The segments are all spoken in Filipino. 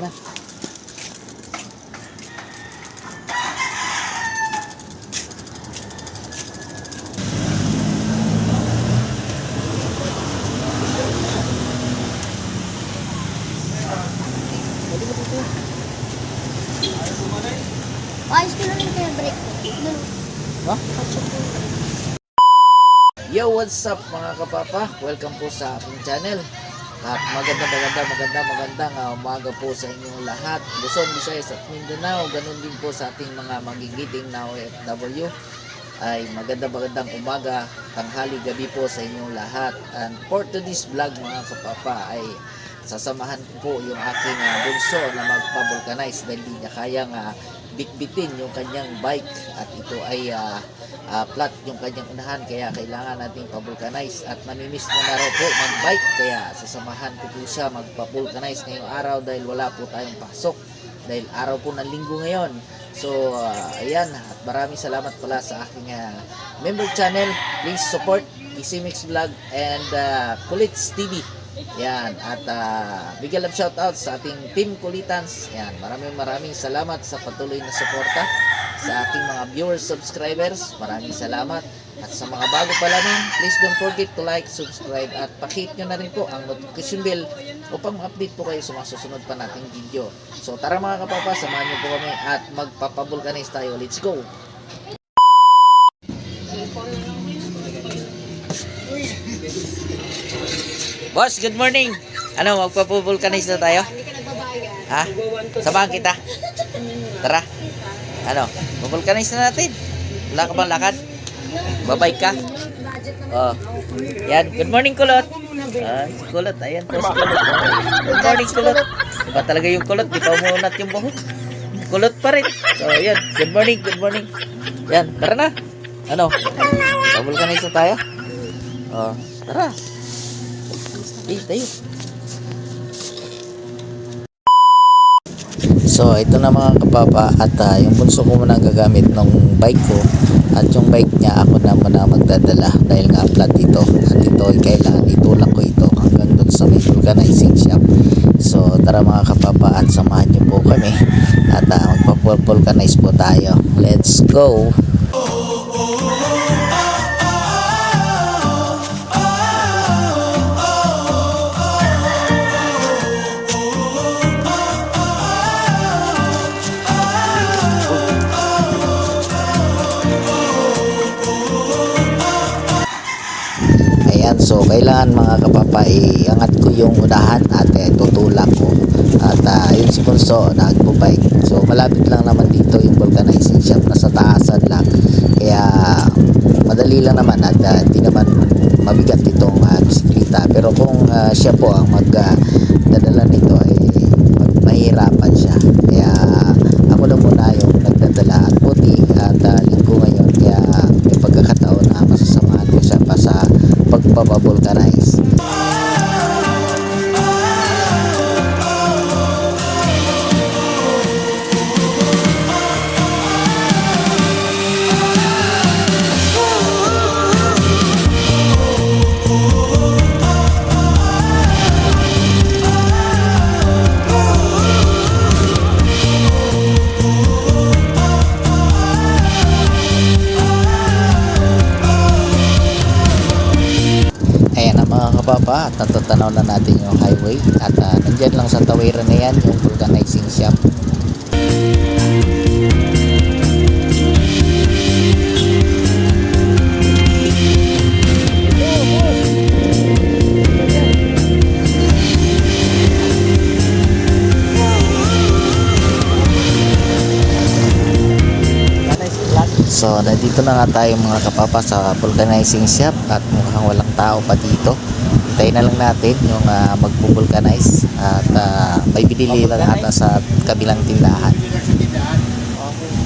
na. Ayos ko lang kayo break. Ha? Yo, what's up mga kapapa? Welcome po sa aking channel. At magandang umaga po sa inyong lahat. Luzon, Visayas at Mindanao. Ganun din po sa ating mga magigiting na OFW. Ay magandang umaga, tanghali, gabi po sa inyong lahat. And for today's vlog mga kapapa ay sasamahan ko po yung aking bunso na magpa-vulcanize dahil di niya kayang bitbitin yung kanyang bike at ito ay flat yung kanyang unahan, kaya kailangan nating pa-vulcanize at mamimiss mo na raw po mag-bike, kaya sasamahan ko po siya magpa-vulcanize ngayong araw dahil wala po tayong pasok dahil araw po ng linggo ngayon. So ayan, at maraming salamat pala sa aking member channel. Please support Easy Mix Vlog and Kulits TV. Yan, at bigyan lang shoutout sa ating Team Kulitans. Yan, maraming salamat sa patuloy na suporta sa ating mga viewers, subscribers. Maraming salamat. At sa mga bago pa lamang, please don't forget to like, subscribe at pakihit nyo na rin po ang notification bell upang ma-update po kayo sa mga susunod pa nating video. So tara mga kapapa, samahan nyo po kami at magpapavulcanize tayo. Let's go! Boss, good morning. Ano, magpapavulcanize na tayo? Ha? Samahan kita. Tara. Ano, pavulcanize na natin. Wala ka bang lakad? Babay ka? Oh. Yan, good morning Kulot. Si Kulot, ayan po si Kulot. Good morning Kulot. Diba talaga yung Kulot, di pa umunat yung buhok. Kulot pa rin. So, ayan, good morning. Yan, tara na. Ano, pavulcanize na tayo? Oh, tara. Tayo. So ito na mga kapapa, at yung bunso ko muna gagamit ng bike ko, at yung bike niya ako na muna magdadala dahil nga flat ito, at ito ay kailangan itulak ko ito hanggang dun sa may vulcanizing shop. So tara mga kapapa at samahan niyo po kami at magpa-vulcanize po tayo. Let's go! So kailangan mga kapapa iangat ko yung unahan at tutulak ko, at yun si Bunso nagpo-bike. So malapit lang naman dito yung vulcanizing shop, nasa taasan lang, kaya madali lang naman at hindi naman mabigat itong bisikleta. Pero kung siya po ang magdadala nito ay mahirapan siya, kaya ako na muna yung nagdadala. At buti at linggo ngayon, kaya may pagkakataon na masasamahan ko siya pa sa pagpapavulcanize. Kapapa, at natatanaw na natin yung highway, at nandyan lang sa tawiran na yan yung vulcanizing shop. So nandito na nga tayo mga kapapa sa vulcanizing shop, at mukhang walang tao pa dito. Hintayin na lang natin yung magpo-vulcanize, at may binili lang ata sa kabilang tindahan.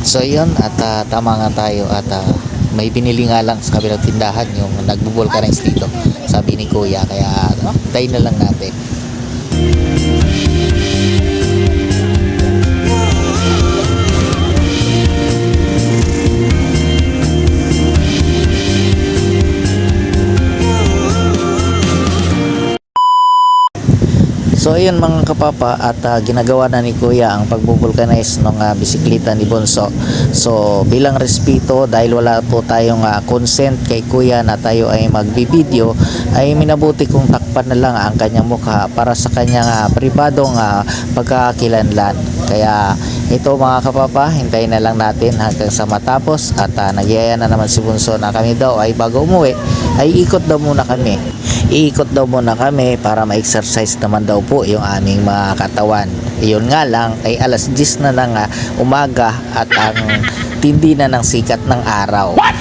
So yun, at tama nga tayo, at may binili nga lang sa kabilang tindahan yung nagbo-vulcanize dito, sabi ni Kuya, kaya hintayin na lang natin. So So ayun mga kapapa, at ginagawa na ni Kuya ang pagbubulkanize ng bisikleta ni Bonso. So bilang respeto, dahil wala po tayong consent kay Kuya na tayo ay magbibideo, ay minabuti kong takpan na lang ang kanyang mukha para sa kanyang pribadong pagkakakilanlan. Kaya ito mga kapapa, hintayin na lang natin hanggang sa matapos, at nagyaya na naman si Bonso na kami daw ay bago umuwi ay ikot daw muna kami. Iikot daw muna kami para ma-exercise naman daw po yung aming mga katawan. Iyon nga lang ay alas 10 na ng umaga at ang tindi na ng sikat ng araw. What?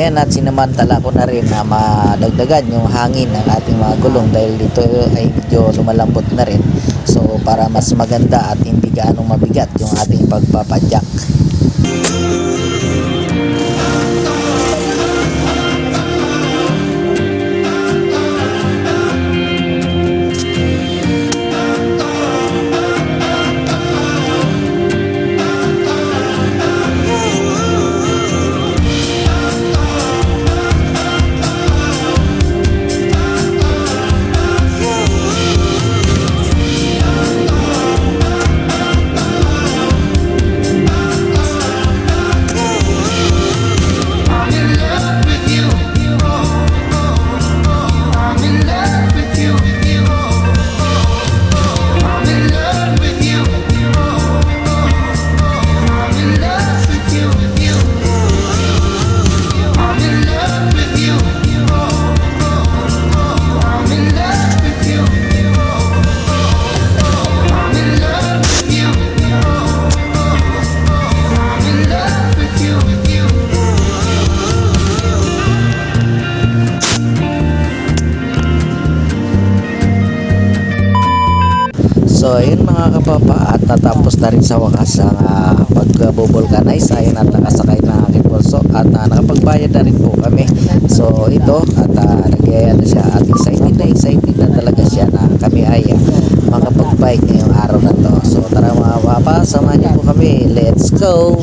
Ayan, at sinamantala ko na rin na madagdagan yung hangin ng ating mga gulong dahil dito ay medyo lumalambot na rin. So para mas maganda at hindi gaanong mabigat yung ating pagpapadyak. So ayun mga kapapa, at natapos na rin sa wakas ang pag-vulcanize. Ayun, at nakasakay na aking Bonso at nakapagbayad na rin po kami. So ito, at nagyaya na siya at excited na talaga siya na kami ay makapag-bike ngayong araw na to. So tara mga kapapa, samahan niyo po kami, let's go!